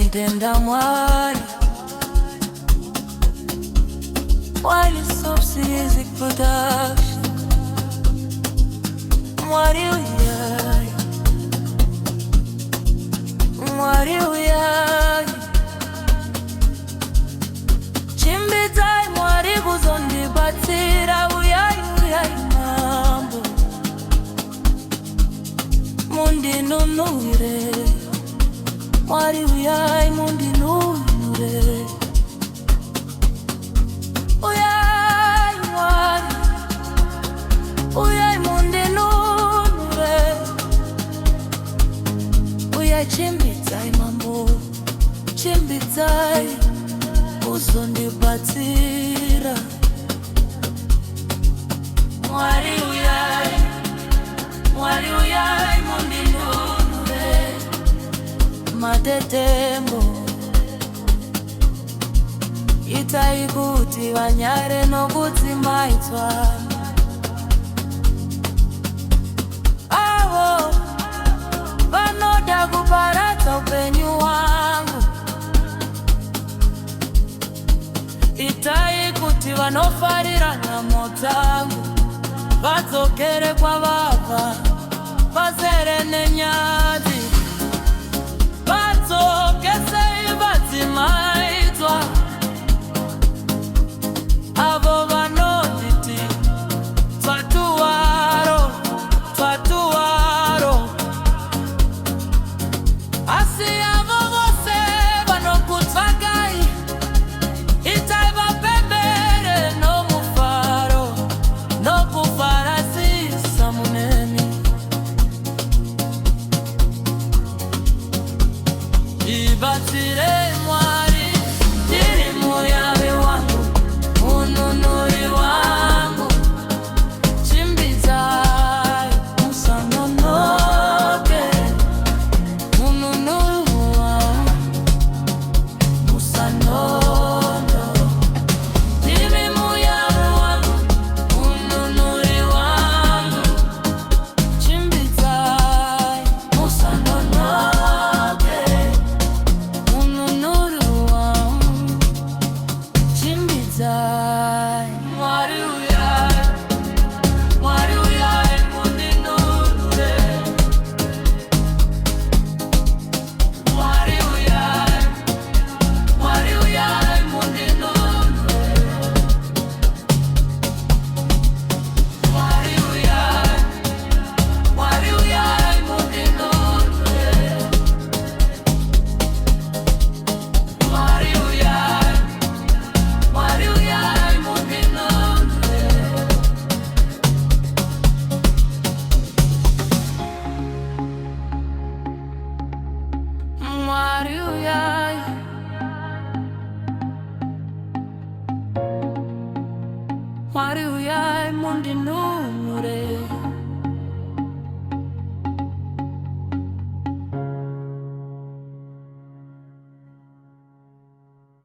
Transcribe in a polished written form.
ntenda mwari Wali Subsidies Production Mwari uyai Mwari uyai Chimbitai mwari kuzondibatsira uyai uyai mambo Mundinunure Mwari uyai mundinunure Uyai mwari Uyai mundinunure Uyai chimbitai mambo Chimbitai uzondibatsira Mwari uyai Mwari uyai mundinunure Matetembo itai kuti vanyare nokudzimaidzwa avo vanoda kuparadza upenyu hwangu itai kuti vanofarira nhamo dzangu vadzokere kwavabva vazere nenyadzi vadzoke sei vadzimaidzwa avo vanoditi twatuwaro twatuwaro asi avo vose vanokutsvakai itai vapembere nomufaro nokufarasisa muneni ibatsire mwari tiri muyave wangu mununuri wangu chimbidzai musanonoke mununuri wangu musanono tiri muyave wangu mununuri wangu chimbidzai musanonoke mununuri wangu chimbidzai Mwari uyai Mwari uyai mundinunure Mwari uyai Mwari uyai mundinunure Mwari uyai Mwari uyai mundinunure Mwari uyai Mwari uyai mundinunure Mwari uyai Mwari uyai mundinunure